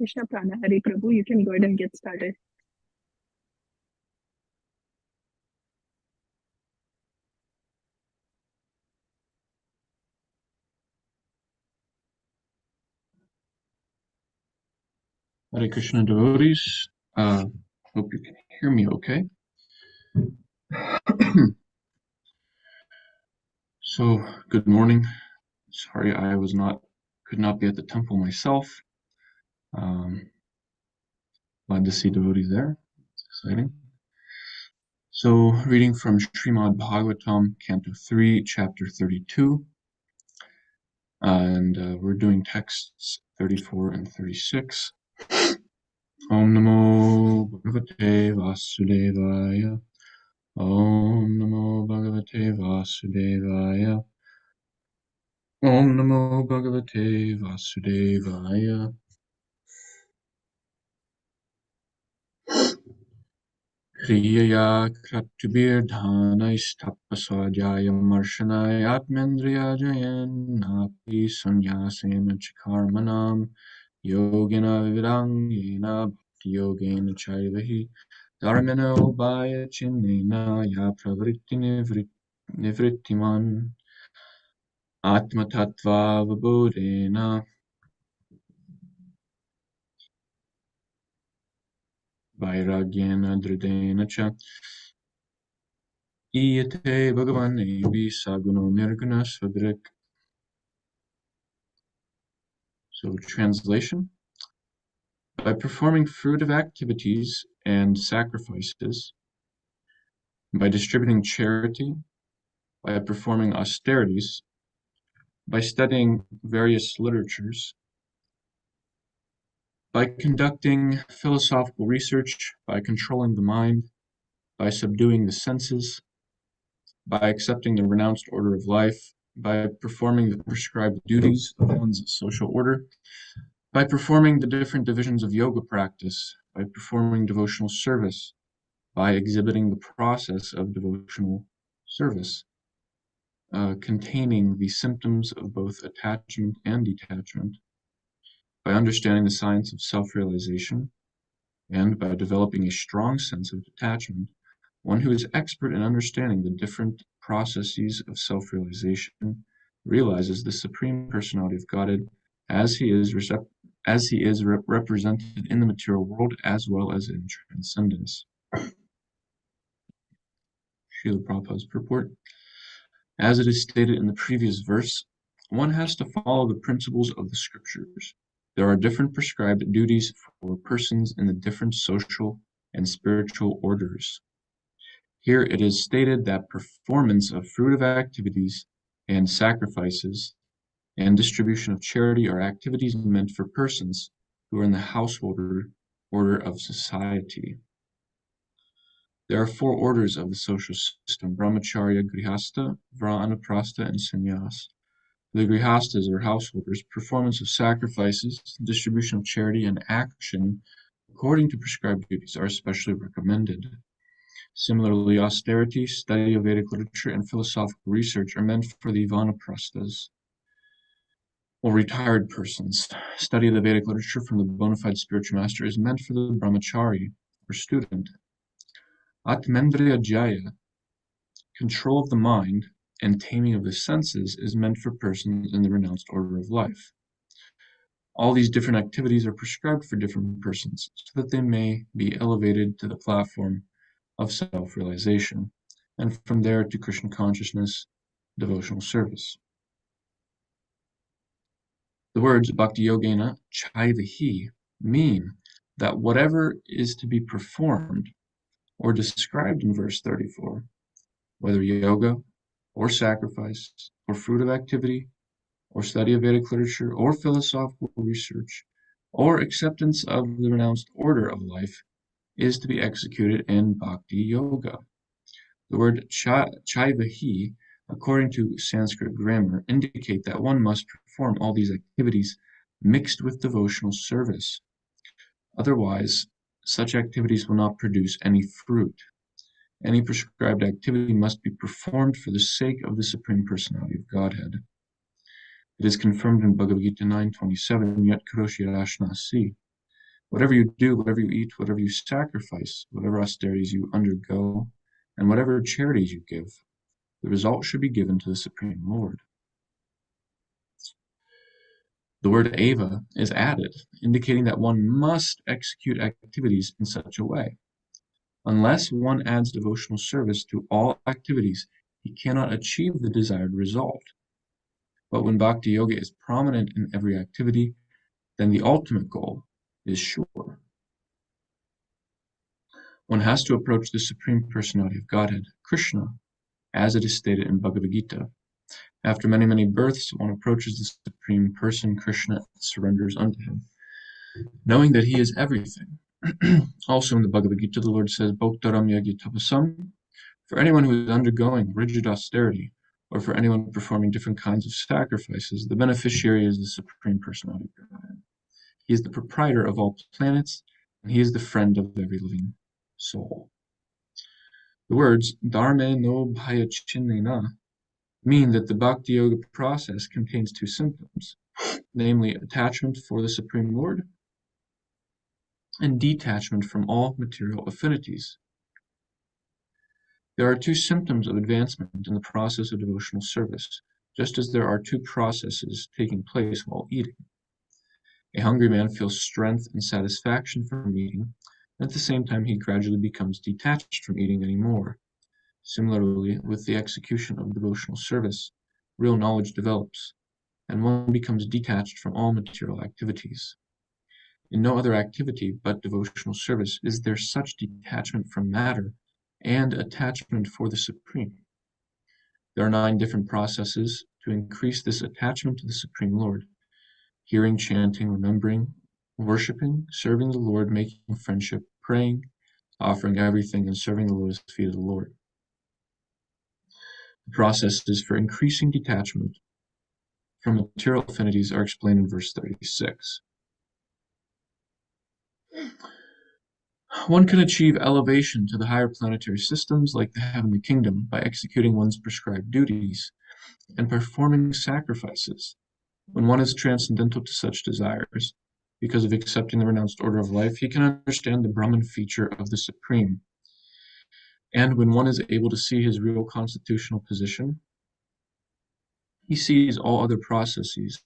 Krishna Prana. Hari Prabhu, you can go ahead and get started. Hare Krishna devotees, hope you can hear me okay. So, good morning. Sorry I could not be at the temple myself. Glad to see devotees there. It's exciting. So, reading from Srimad Bhagavatam, Canto 3, Chapter 32. And we're doing texts 34 and 36. Om Namo Bhagavate Vasudevaya. Om Namo Bhagavate Vasudevaya. Om Namo Bhagavate Vasudevaya. Kriyaya Kratubir Dhanaistapasvajaya Marshanaya Atmendriya Jayan Napi Sanyasena Chikarmanam Yogena Vidangena Bhakti Yogena Chaivahi Dharmena Ubhaya Chinnena Ya Pravritti Nivrittiman Atma Tattva Vibodhena Vairagyena Dridena Cha Iyate Bhagavan Evi Saguno Nirguna Svadrik. So, translation. By performing fruitive activities and sacrifices, by distributing charity, by performing austerities, by studying various literatures, by conducting philosophical research, by controlling the mind, by subduing the senses, by accepting the renounced order of life, by performing the prescribed duties of one's social order, by performing the different divisions of yoga practice, by performing devotional service, by exhibiting the process of devotional service, containing the symptoms of both attachment and detachment, by understanding the science of self-realization, and by developing a strong sense of detachment, one who is expert in understanding the different processes of self-realization realizes the Supreme Personality of Godhead as he is represented in the material world as well as in transcendence. Srila Prabhupada's purport. As it is stated in the previous verse, one has to follow the principles of the scriptures. There are different prescribed duties for persons in the different social and spiritual orders. Here it is stated that performance of fruitive activities and sacrifices and distribution of charity are activities meant for persons who are in the household order of society. There are 4 orders of the social system: brahmacharya, grihastha, vanaprastha, and sannyas. The grihasthas or householders, performance of sacrifices, distribution of charity, and action according to prescribed duties are especially recommended. Similarly, austerity, study of Vedic literature, and philosophical research are meant for the vanaprasthas, or retired persons. Study of the Vedic literature from the bona fide spiritual master is meant for the brahmachari, or student. Atmendriya Jaya, control of the mind and taming of the senses, is meant for persons in the renounced order of life. All these different activities are prescribed for different persons so that they may be elevated to the platform of self-realization, and from there to Krishna consciousness, devotional service. The words Bhakti Yogena Chaivahi mean that whatever is to be performed or described in verse 34, whether yoga, or sacrifice, or fruitive activity, or study of Vedic literature, or philosophical research, or acceptance of the renounced order of life, is to be executed in Bhakti Yoga. The word Chaivahi, according to Sanskrit grammar, indicate that one must perform all these activities mixed with devotional service. Otherwise, such activities will not produce any fruit. Any prescribed activity must be performed for the sake of the Supreme Personality of Godhead. It is confirmed in Bhagavad Gita 9:27, Yat Karoshi Rashnasi. Whatever you do, whatever you eat, whatever you sacrifice, whatever austerities you undergo, and whatever charities you give, the result should be given to the Supreme Lord. The word eva is added, indicating that one must execute activities in such a way. Unless one adds devotional service to all activities, he cannot achieve the desired result. But when bhakti yoga is prominent in every activity, then the ultimate goal is sure. One has to approach the Supreme Personality of Godhead, Krishna, as it is stated in Bhagavad Gita. After many, many births, one approaches the Supreme Person, Krishna, and surrenders unto him, knowing that he is everything. Also in the Bhagavad Gita, the Lord says, Bhoktaram yagi tapasam, for anyone who is undergoing rigid austerity, or for anyone performing different kinds of sacrifices, the beneficiary is the Supreme Personality of Godhead. He is the proprietor of all planets, and he is the friend of every living soul. The words dharme no bhayachinena mean that the Bhakti Yoga process contains two symptoms, namely attachment for the Supreme Lord and detachment from all material affinities. There are two symptoms of advancement in the process of devotional service, just as there are two processes taking place while eating. A hungry man feels strength and satisfaction from eating, and at the same time he gradually becomes detached from eating anymore. Similarly, with the execution of devotional service, real knowledge develops, and one becomes detached from all material activities. In no other activity but devotional service is there such detachment from matter and attachment for the Supreme. There are 9 different processes to increase this attachment to the Supreme Lord: hearing, chanting, remembering, worshipping, serving the Lord, making friendship, praying, offering everything, and serving the lotus feet of the Lord. The processes for increasing detachment from material affinities are explained in verse 36. One can achieve elevation to the higher planetary systems like the heavenly kingdom by executing one's prescribed duties and performing sacrifices. When one is transcendental to such desires, because of accepting the renounced order of life, he can understand the Brahman feature of the Supreme. And when one is able to see his real constitutional position, he sees all other processes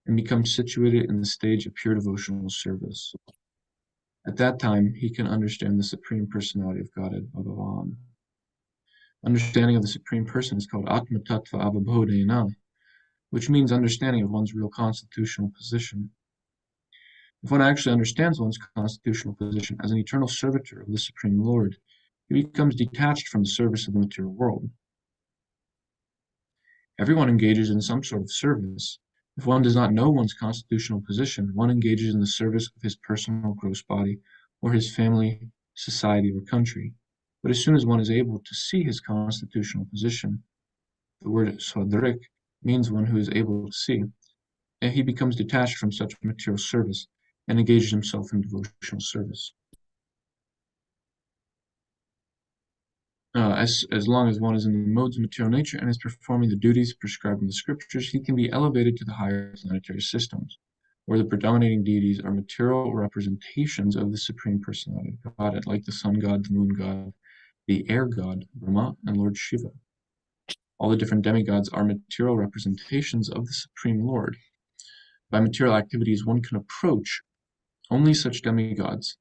and becomes situated in the stage of pure devotional service. At that time, he can understand the Supreme Personality of Godhead, Bhagavan. Understanding of the Supreme Person is called Atma Tattva Avabodhena, which means understanding of one's real constitutional position. If one actually understands one's constitutional position as an eternal servitor of the Supreme Lord, he becomes detached from the service of the material world. Everyone engages in some sort of service. If one does not know one's constitutional position, one engages in the service of his personal gross body, or his family, society, or country. But as soon as one is able to see his constitutional position, the word swadrik means one who is able to see, and he becomes detached from such material service and engages himself in devotional service. As long as one is in the modes of material nature and is performing the duties prescribed in the scriptures, he can be elevated to the higher planetary systems, where the predominating deities are material representations of the Supreme Personality of Godhead, like the sun god, the moon god, the air god, Brahma, and Lord Shiva. All the different demigods are material representations of the Supreme Lord. By material activities, one can approach only such demigods,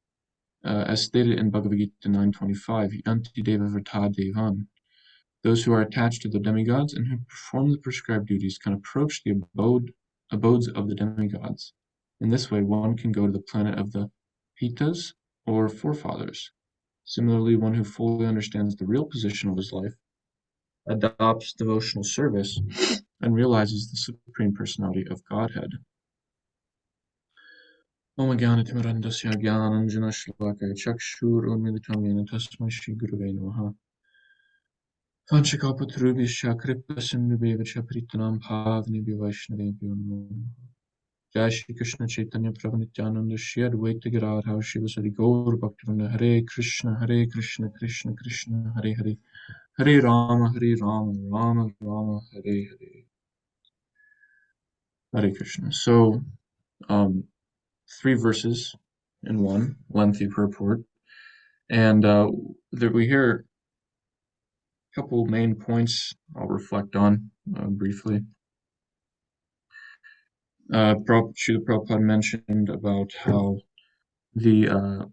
as stated in Bhagavad Gita 9.25, Yanti Deva Vrta Devan. Those who are attached to the demigods and who perform the prescribed duties can approach the abodes of the demigods. In this way, one can go to the planet of the Pitas or forefathers. Similarly, one who fully understands the real position of his life adopts devotional service and realizes the Supreme Personality of Godhead. Om Jnana-timirandasya Jnananjana-shlakaya Chakshur-unmilitam Yena Tasmai Shri Gurave Namaha. Vanchakalpatarubhyascha Kripa-sindhubhya-cha Paritanam Bhavnebhyo Vaishnavebhyo Namo Namaha. Jai Shri Krishna Chaitanya Prabhu Nityananda Shri Advaita Giradhara Shivasari Gaur Bhaktivinoda Hare Krishna Krishna Krishna Hare Hare Hare Rama Rama Rama Hare Hare. Hare Krishna. So, 3 verses in one lengthy purport. And that we hear a couple main points I'll reflect on briefly. Srila Prabhupada mentioned about how the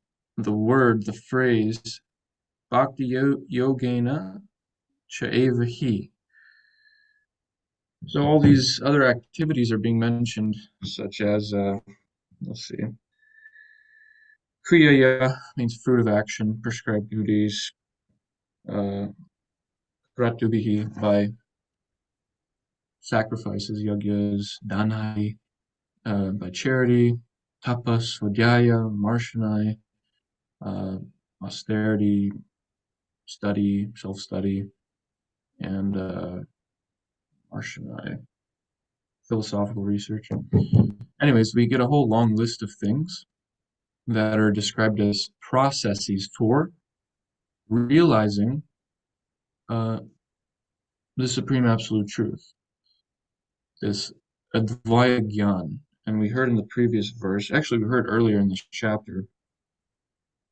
word, the phrase, Bhakti Yogena Chaeva Hi. So all these other activities are being mentioned, such as, let's see, Kriyaya means fruit of action, prescribed duties, uh, Pratubihi by sacrifices, yagyas, Danai by charity, Tapas, Swadhyaya, Marshanai, austerity, study, self-study, and Marshanai, philosophical research. Anyways, we get a whole long list of things that are described as processes for realizing the Supreme Absolute Truth, this Advaya Gyan. And we heard in the previous verse, actually we heard earlier in this chapter,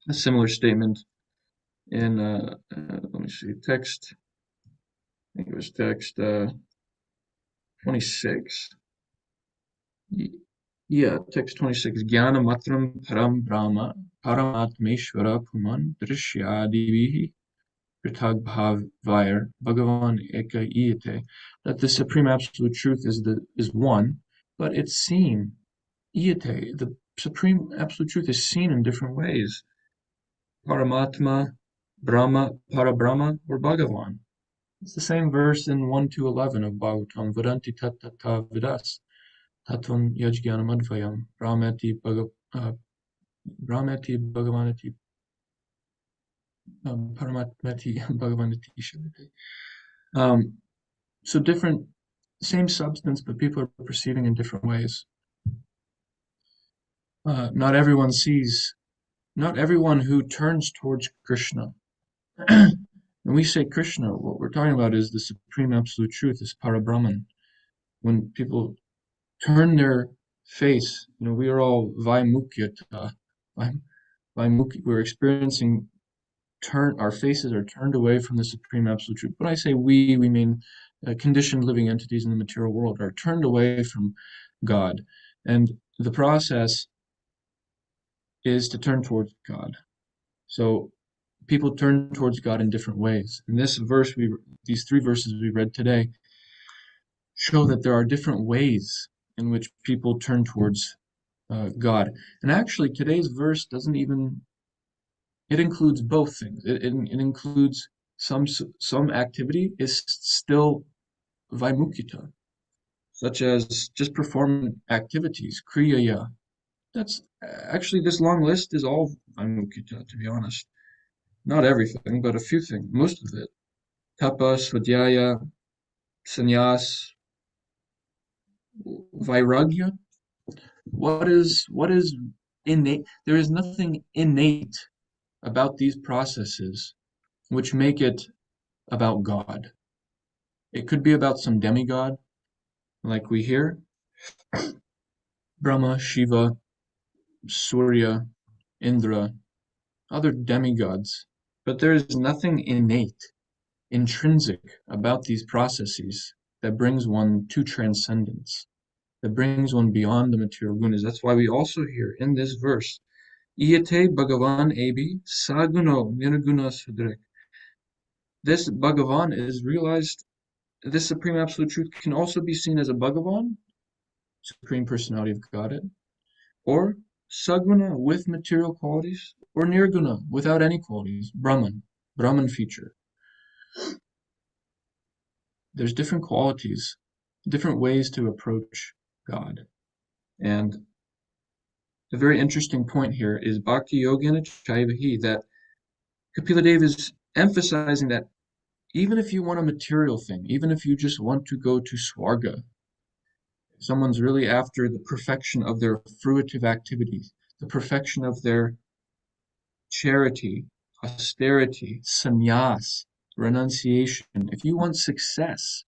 a similar statement in, let me see, text, I think it was text 26. Yeah, text 26. Jnana matram param brahma paramatmeshvara puman drishyadivihi pritag bhavvair bhagavan eka iyate. That the Supreme Absolute Truth is one, but it's seen. Iyate, the Supreme Absolute Truth is seen in different ways. Paramatma, Brahma, Parabrahma, or Bhagavan. It's the same verse in 1 to 11 of Bhagavatam. Vadanti tattata vidas. Tattvam yajnanam advayam. Brahmati Bhagavanati Paramatmati Bhagavanati Shalite. So different, same substance, but people are perceiving in different ways. Not everyone who turns towards Krishna. When we say Krishna, what we're talking about is the Supreme Absolute Truth, is Parabrahman. When people turn their face, we are all Vaimukyata. We're experiencing our faces are turned away from the Supreme Absolute Truth. When I say we mean conditioned living entities in the material world are turned away from God. And the process is to turn towards God. So people turn towards God in different ways. In this verse, these 3 verses we read today show that there are different ways in which people turn towards God. And actually, today's verse it includes both things. It includes some activity is still Vaimukita, such as just performing activities, Kriyaya. That's actually, this long list is all Vaimukita, to be honest. Not everything, but a few things, most of it. Tapa, Swadhyaya, Sannyas, Vairagya. What is innate? There is nothing innate about these processes which make it about God. It could be about some demigod, like we hear, Brahma, Shiva, Surya, Indra, other demigods. But there is nothing innate, intrinsic about these processes that brings one to transcendence, that brings one beyond the material gunas. That's why we also hear in this verse, Iyate Bhagavan Abi Saguno Nirguna Sudrik. This Bhagavan is realized, this Supreme Absolute Truth can also be seen as a Bhagavan, Supreme Personality of Godhead, or Saguna with material qualities, or Nirguna without any qualities, Brahman feature. There's different qualities, different ways to approach God. And the very interesting point here is Bhakti Yogena Chaivahi, that Kapila Dev is emphasizing that even if you want a material thing, even if you just want to go to Swarga, if someone's really after the perfection of their fruitive activities, the perfection of their charity, austerity, sannyas, renunciation, if you want success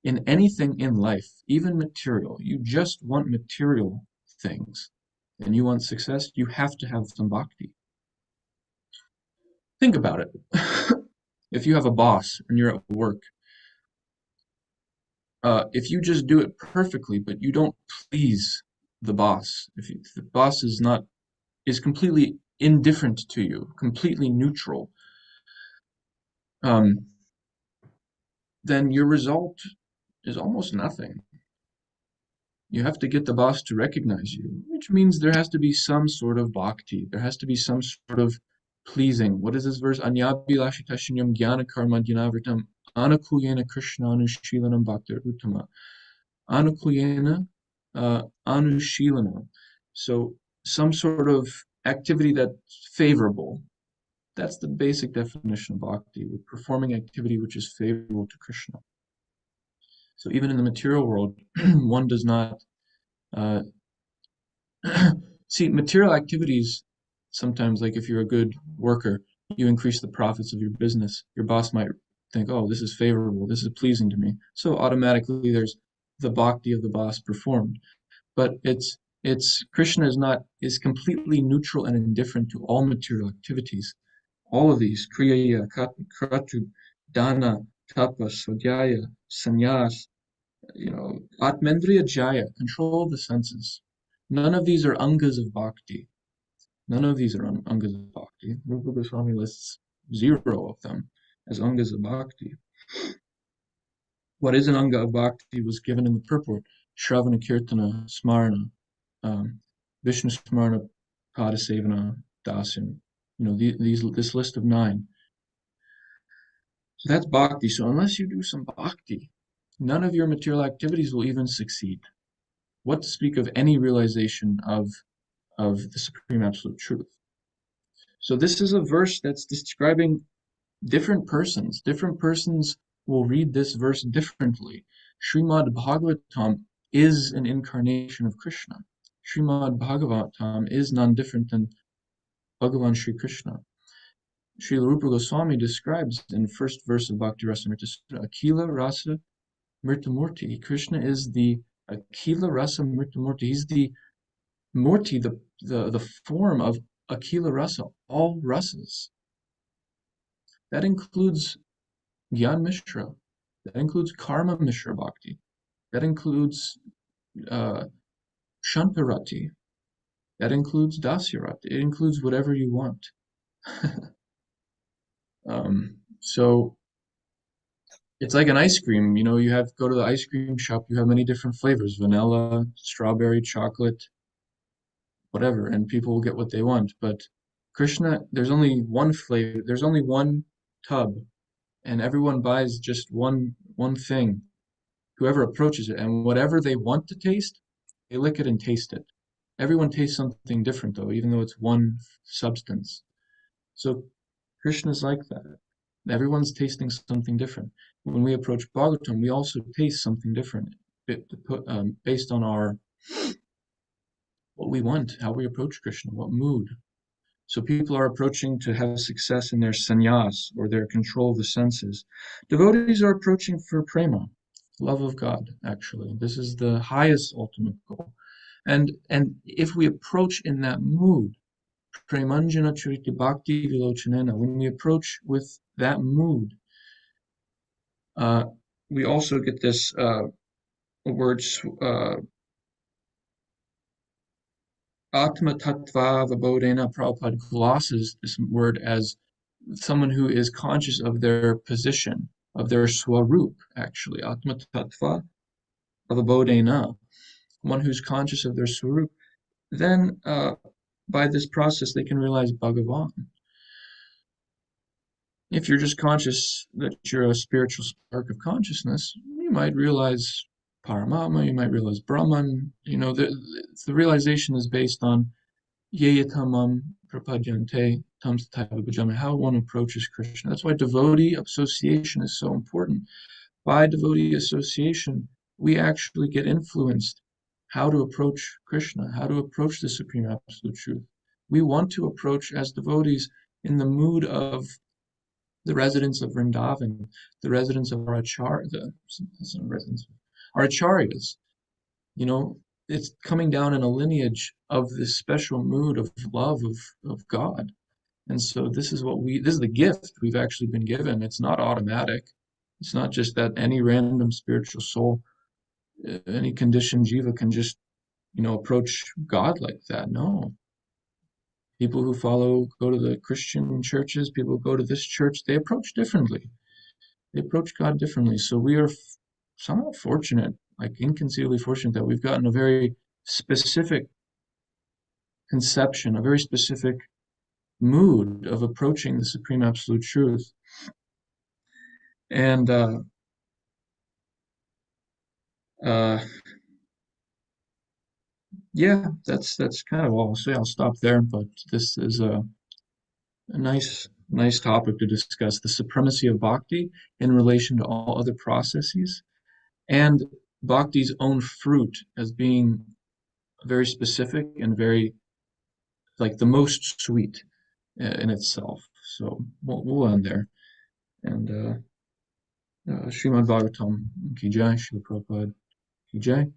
in anything in life, even material, you just want material things, and you want success, you have to have some bhakti. Think about it. If you have a boss and you're at work, if you just do it perfectly, but you don't please the boss, if the boss is completely indifferent to you, completely neutral, um, then your result is almost nothing. You have to get the boss to recognize you, which means there has to be some sort of bhakti. There has to be some sort of pleasing. What is this verse? Anyabilashitashinyam jnana karma dhyanavirtam anukuyena krishnanushilanam bhaktir uttama. Anukuyena anushilana. So some sort of activity that's favorable. That's the basic definition of bhakti. We're performing activity which is favorable to Krishna. So even in the material world, one does not uh, see material activities. Sometimes, like if you're a good worker, you increase the profits of your business. Your boss might think, "Oh, this is favorable. This is pleasing to me." So automatically, there's the bhakti of the boss performed. But it's Krishna is completely neutral and indifferent to all material activities. All of these kriya, kratu, dana, tapa, swadhyaya, sannyas, atmendriya jaya, control of the senses. None of these are angas of bhakti. None of these are angas of bhakti. Rupa Goswami lists 0 of them as angas of bhakti. What is an anga of bhakti was given in the purport: Shravana, Kirtana, Smarana, Vishnu Smarana, Padasevana, Dasyam. This list of 9. So that's bhakti. So unless you do some bhakti, none of your material activities will even succeed. What to speak of any realization of the Supreme Absolute Truth? So this is a verse that's describing different persons. Different persons will read this verse differently. Srimad Bhagavatam is an incarnation of Krishna. Srimad Bhagavatam is none different than Bhagavan Sri Krishna. Srila Rupa Goswami describes in the first verse of Bhakti Rasa Mrita Sutta, Akila Rasa Mritamurti. Krishna is the Akila Rasa Mritamurti. He's the Murti, the form of Akila Rasa, all rasas. That includes Gyan Mishra. That includes Karma Mishra Bhakti. That includes Shantarati. That includes Dasyarati. It includes whatever you want. So it's like an ice cream. You go to the ice cream shop. You have many different flavors: vanilla, strawberry, chocolate, whatever, and people will get what they want. But Krishna, there's only one flavor. There's only one tub, and everyone buys just one thing. Whoever approaches it, and whatever they want to taste, they lick it and taste it. Everyone tastes something different though, even though it's one substance. So Krishna's like that. Everyone's tasting something different. When we approach Bhagavatam, we also taste something different, based on what we want, how we approach Krishna, what mood. So people are approaching to have success in their sannyas, or their control of the senses. Devotees are approaching for prema, love of God, actually. This is the highest ultimate goal. And if we approach in that mood, premanjana chariti bhakti vilochanena, when we approach with that mood, we also get this word Atma Tattva Vibodhena. Prabhupada glosses this word as someone who is conscious of their position, of their swarup, actually. Atma Tattva Vibodhena, one who's conscious of their swarup. Then, by this process, they can realize Bhagavan. If you're just conscious that you're a spiritual spark of consciousness, you might realize Paramatma, you might realize Brahman. The realization is based on Yeyatamam Prapadyante Tam Sataiva Bhajami, how one approaches Krishna. That's why devotee association is so important. By devotee association, we actually get influenced how to approach Krishna, how to approach the Supreme Absolute Truth. We want to approach as devotees in the mood of the residents of Vrindavan, the residents of our acharyas. it's coming down in a lineage of this special mood of love of God. And so this is the gift we've actually been given. It's not automatic. It's not just that any random spiritual soul, any conditioned jiva can just, approach God like that. No. People who go to the Christian churches, people who go to this church, they approach differently. They approach God differently. So we are somewhat fortunate, like inconceivably fortunate, that we've gotten a very specific conception, a very specific mood of approaching the Supreme Absolute Truth. And uh, yeah, that's kind of all I'll say. I'll stop there, but this is a nice topic to discuss: the supremacy of bhakti in relation to all other processes, and bhakti's own fruit as being very specific and very, like, the most sweet in itself. So we'll end there. And Srimad Bhagavatam ki jai, Srila Prabhupada ki jai.